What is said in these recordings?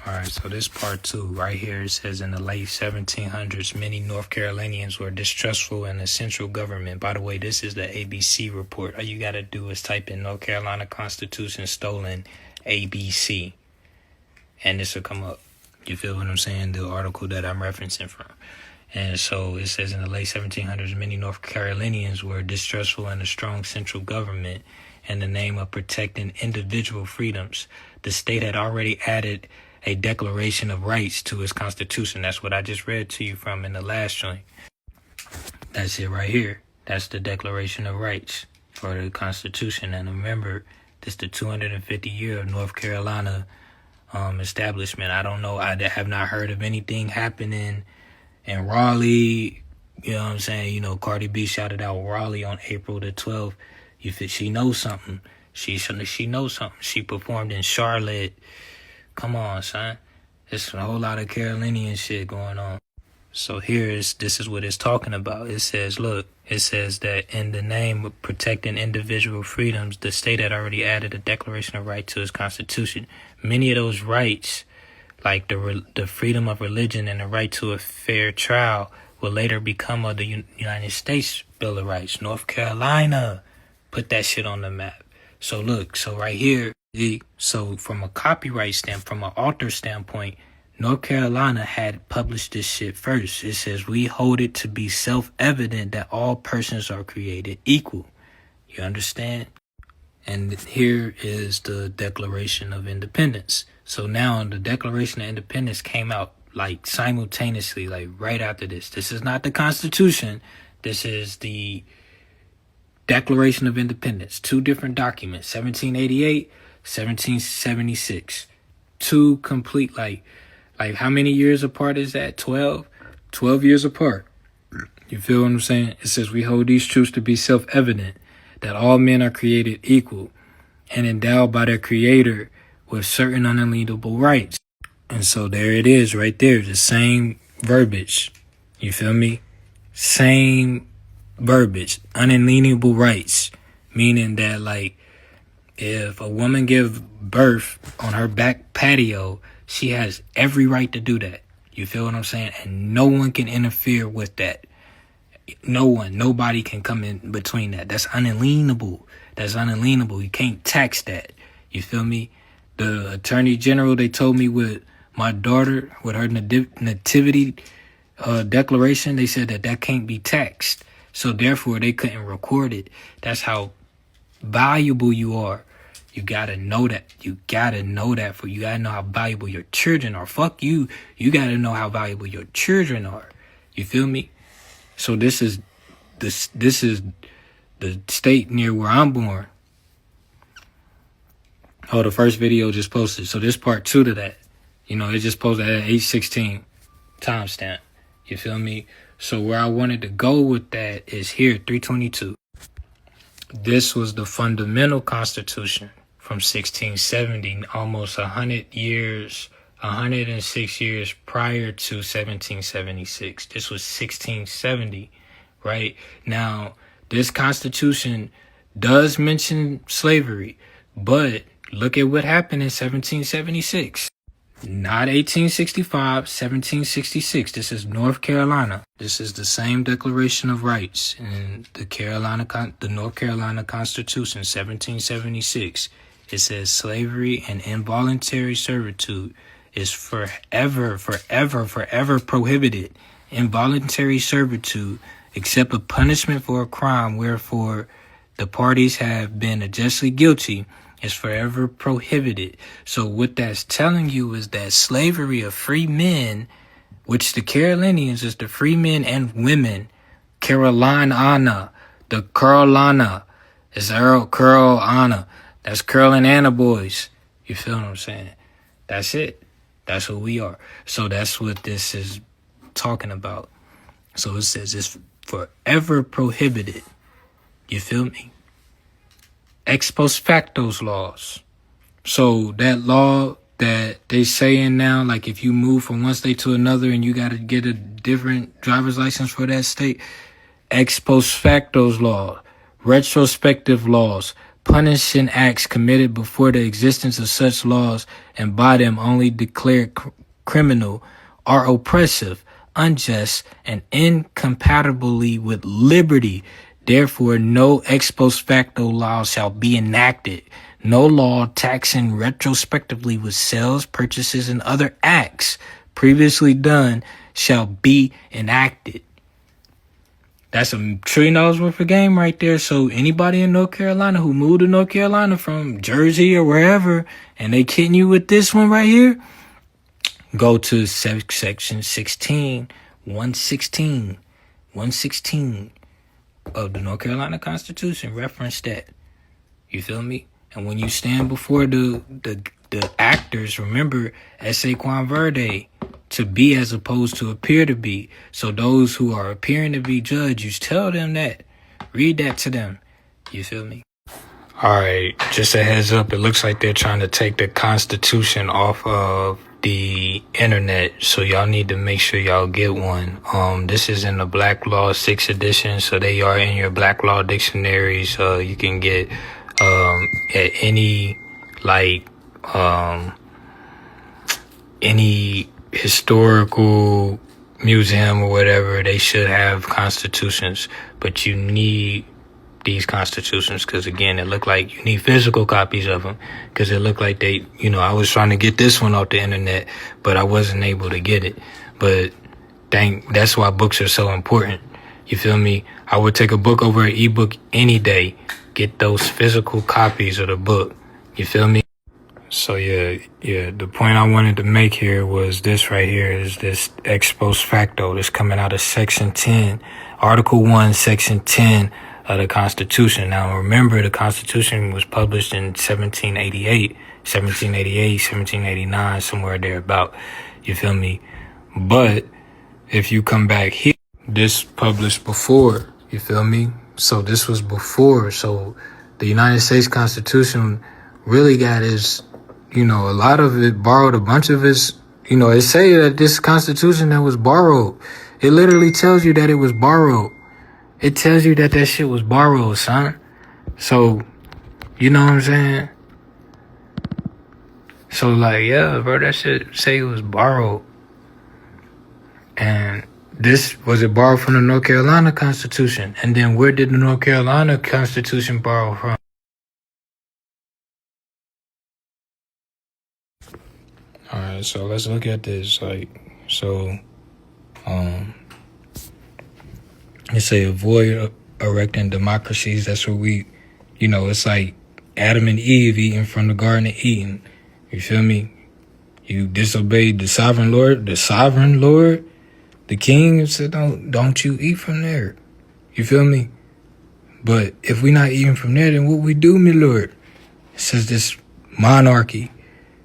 Alright, so this part 2 right here, it says in the late 1700s, many North Carolinians were distrustful in the central government. By the way, this is the ABC report. All you gotta do is type in North Carolina Constitution stolen ABC, and this will come up. You feel what I'm saying? The article that I'm referencing from. And so it says in the late 1700s, many North Carolinians were distrustful in a strong central government in the name of protecting individual freedoms. The state had already added a Declaration of Rights to its Constitution. That's what I just read to you from in the last joint. That's it right here. That's the Declaration of Rights for the Constitution. And remember, this is the 250 year of North Carolina establishment. I don't know. I have not heard of anything happening in Raleigh. You know what I'm saying? You know, Cardi B shouted out Raleigh on April the 12th. She knows something. She knows something. She performed in Charlotte. Come on, son. There's a whole lot of Carolinian shit going on. So this is what it's talking about. It says, look, it says that in the name of protecting individual freedoms, the state had already added a Declaration of Right to its Constitution. Many of those rights, like the freedom of religion and the right to a fair trial, will later become of the United States Bill of Rights. North Carolina put that shit on the map. So look, so right here, so from a copyright standpoint, from an author standpoint, North Carolina had published this shit first. It says, we hold it to be self-evident that all persons are created equal. You understand? And here is the Declaration of Independence. So now the Declaration of Independence came out like simultaneously, like right after this. This is not the Constitution. This is the Declaration of Independence. Two different documents, 1788, 1776. Two complete, like how many years apart is that? 12 years apart. You feel what I'm saying? It says, we hold these truths to be self-evident, that all men are created equal and endowed by their creator with certain unalienable rights. And so there it is right there, the same verbiage. You feel me? Same verbiage, unalienable rights, meaning that like if a woman give birth on her back patio, she has every right to do that. You feel what I'm saying? And no one can interfere with that. Nobody can come in between that. That's unalienable. You can't tax that. You feel me? The Attorney General, they told me with my daughter, with her nativity declaration, they said that can't be taxed. So therefore, they couldn't record it. That's how valuable you are. You gotta know that. You gotta know how valuable your children are. Fuck you. You gotta know how valuable your children are. You feel me? So this is the state near where I'm born. Oh, the first video just posted. So this part 2 to that. You know, it just posted at 8:16 timestamp. You feel me? So where I wanted to go with that is here, 322. This was the fundamental Constitution from 1670, almost 106 years prior to 1776. This was 1670, right? Now, this Constitution does mention slavery, but look at what happened in 1776. Not 1865, 1766. This is North Carolina. This is the same Declaration of Rights in the North Carolina Constitution, 1776. It says slavery and involuntary servitude is forever prohibited. Involuntary servitude, except a punishment for a crime wherefore the parties have been unjustly guilty, is forever prohibited. So what that's telling you is that slavery of free men, which the Carolinians is the free men and women, Carolana is Carolana. That's Curl and Anna boys. You feel what I'm saying? That's it. That's who we are. So that's what this is talking about. So it says it's forever prohibited. You feel me? Ex post facto laws. So that law that they saying now, like if you move from one state to another and you got to get a different driver's license for that state, ex post facto law, retrospective laws, punishing acts committed before the existence of such laws and by them only declared criminal are oppressive, unjust, and incompatibly with liberty. Therefore, no ex post facto law shall be enacted. No law taxing retrospectively with sales, purchases, and other acts previously done shall be enacted. That's $1 trillion worth of game right there. So anybody in North Carolina who moved to North Carolina from Jersey or wherever, and they kidding you with this one right here, go to section 16, 116 of the North Carolina Constitution. Reference that. You feel me? And when you stand before the actors, remember esse quam verde, to be as opposed to appear to be. So those who are appearing to be judged, you tell them that. Read that to them. You feel me? All right, just a heads up. It looks like they're trying to take the Constitution off of the internet, so y'all need to make sure y'all get one. This is in the Black Law 6th edition, so they are in your Black Law dictionaries. You can get at any any historical museum or whatever. They should have constitutions, but you need these constitutions because, again, it looked like you need physical copies of them because it looked like they, I was trying to get this one off the internet, but I wasn't able to get it. But that's why books are so important. You feel me? I would take a book over an ebook any day. Get those physical copies of the book. You feel me? So yeah, the point I wanted to make here was this right here is this ex post facto that's coming out of Section 10, Article 1, Section 10 of the Constitution. Now remember, the Constitution was published in 1789, somewhere thereabout. You feel me? But if you come back here, this published before, you feel me? So this was before. So the United States Constitution really got its, a lot of it borrowed, a bunch of its, it say that this Constitution that was borrowed, it literally tells you that it was borrowed. It tells you that shit was borrowed, son. So, you know what I'm saying? So, yeah, bro, that shit say it was borrowed. And was it borrowed from the North Carolina Constitution? And then where did the North Carolina Constitution borrow from? All right, so let's look at this. It say avoid erecting democracies. That's what we, it's like Adam and Eve eating from the Garden of Eden. You feel me? You disobeyed the sovereign Lord, the king, and said, don't you eat from there. You feel me? But if we not eating from there, then what we do, my Lord? It says this monarchy,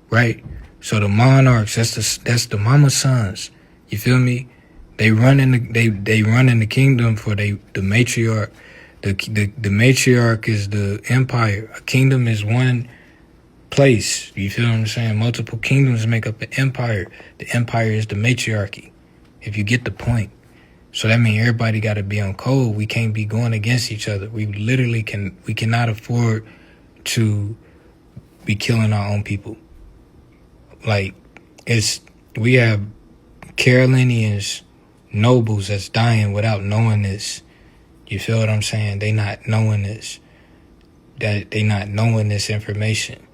right? So the monarchs, that's the mama sons. You feel me? They run in the kingdom for the matriarch. The matriarch is the empire. A kingdom is one place. You feel what I'm saying? Multiple kingdoms make up an empire. The empire is the matriarchy. If you get the point. So that means everybody got to be on code. We can't be going against each other. We literally cannot afford to be killing our own people. We have Carolinians, nobles that's dying without knowing this. You feel what I'm saying? They not knowing this. That they not knowing this information,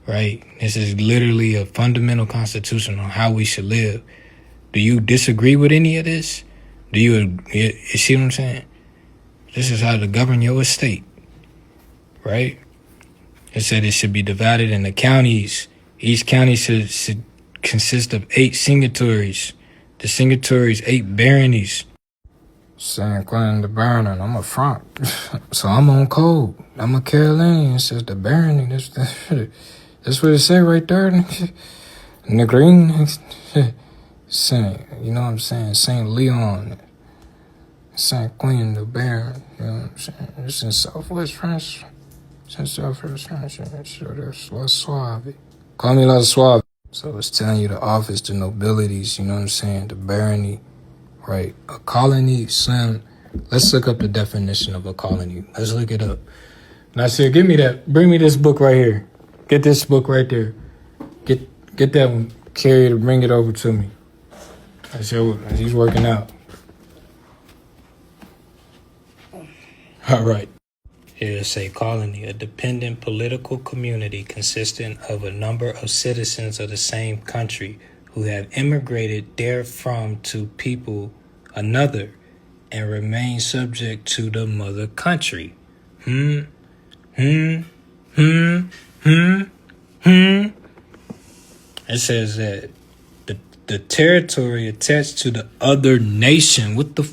right? This is literally a fundamental constitution on how we should live. Do you disagree with any of this? You see what I'm saying? This is how to govern your estate, right? It said it should be divided into counties. Each county should consist of 8 signatories. The signatories, 8 baronies. San Quentin the Baron, I'm a front. So I'm on code. I'm a Carolinian. It says the barony. That's what it say right there. In the green. Saint, you know what I'm saying? St. Leon. San Quentin the Baron. You know what I'm saying? It's in Southwest France. It's in Southwest France. So that's La Suave. Call me La Suave. So it's telling you the office, the nobilities, you know what I'm saying? The barony, right? A colony, son. Let's look up the definition of a colony. Let's look it up. And I said, give me that. Bring me this book right here. Get this book right there. Get that one. Carry it and bring it over to me. I said, he's working out. All right. Here it say colony, a dependent political community consisting of a number of citizens of the same country who have immigrated therefrom to people another and remain subject to the mother country. It says that the territory attached to the other nation. What the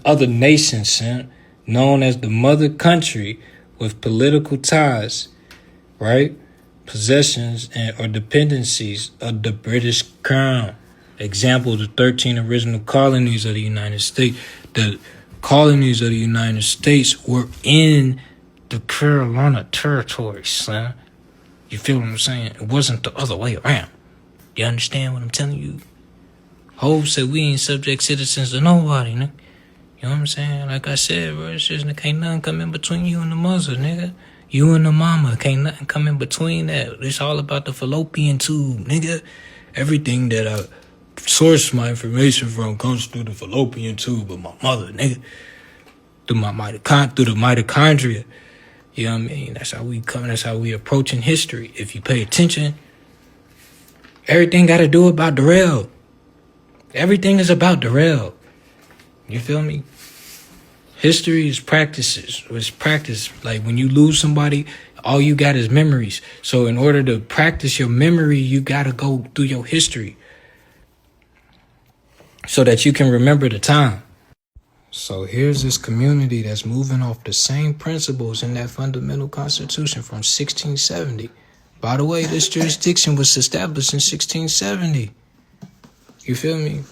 other nation, son? Known as the mother country with political ties, right? Possessions or dependencies of the British Crown. Example, the 13 original colonies of the United States. The colonies of the United States were in the Carolina territory, son. You feel what I'm saying? It wasn't the other way around. You understand what I'm telling you? Hov said we ain't subject citizens to nobody, nigga. You know what I'm saying? Like I said, bro, it's just can't nothing come in between you and the mother, nigga. You and the mama, can't nothing come in between that. It's all about the fallopian tube, nigga. Everything that I source my information from comes through the fallopian tube of my mother, nigga. Through the mitochondria. You know what I mean? That's how we come. That's how we approaching history. If you pay attention, everything got to do about the rail. Everything is about the rail. You feel me? History is practices. It's practice. Like when you lose somebody, all you got is memories. So in order to practice your memory, you got to go through your history so that you can remember the time. So here's this community that's moving off the same principles in that fundamental constitution from 1670. By the way, this jurisdiction was established in 1670. You feel me?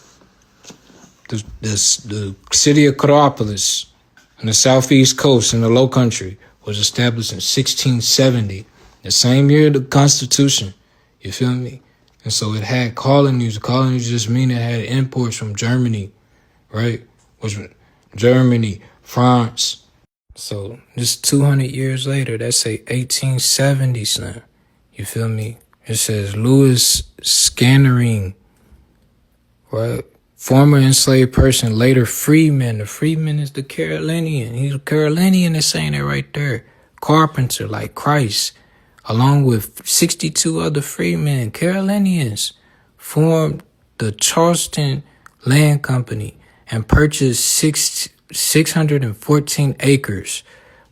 The city of Carolina on the southeast coast in the Low Country was established in 1670, the same year the Constitution. You feel me? And so it had colonies. Colonies just mean it had imports from Germany, right? Which Germany, France. So this 200 years later, that's say 1870, son. You feel me? It says Louis Scannering, right? Former enslaved person, later freeman. The freeman is the Carolinian. He's a Carolinian that's saying that right there. Carpenter, like Christ, along with 62 other freemen, Carolinians, formed the Charleston Land Company and purchased 614 acres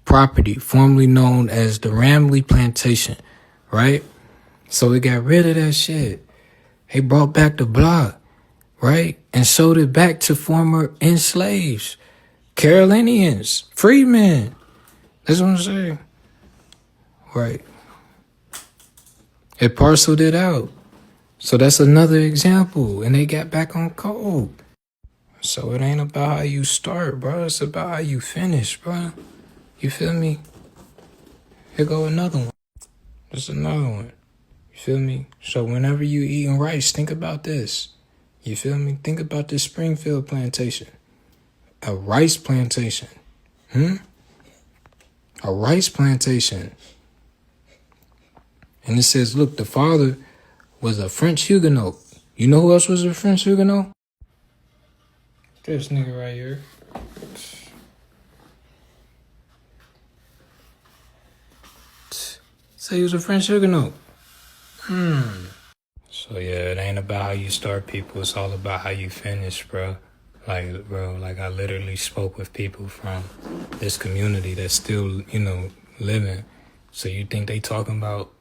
property, formerly known as the Ramley Plantation, right? So we got rid of that shit. They brought back the block, right? And sold it back to former enslaved Carolinians, freemen. That's what I'm saying. Right. It parceled it out. So that's another example. And they got back on code. So it ain't about how you start, bro. It's about how you finish, bro. You feel me? Here go another one. There's another one. You feel me? So whenever you eating rice, think about this. You feel me? Think about this Springfield plantation. A rice plantation. A rice plantation. And it says, look, the father was a French Huguenot. You know who else was a French Huguenot? This nigga right here. Say he was a French Huguenot. So yeah, it ain't about how you start people. It's all about how you finish, bro. Like, bro, like I literally spoke with people from this community that's still, living. So you think they talking about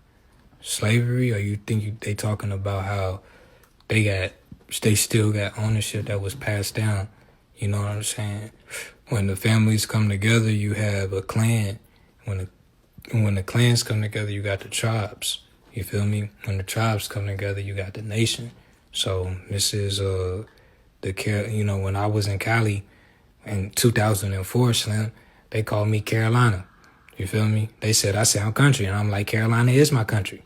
slavery, or you think they talking about how they still got ownership that was passed down? You know what I'm saying? When the families come together, you have a clan. When the clans come together, you got the tribes. You feel me? When the tribes come together, you got the nation. So this is when I was in Cali in 2004, Slim, they called me Carolina. You feel me? They said I sound country, and I'm like, Carolina is my country.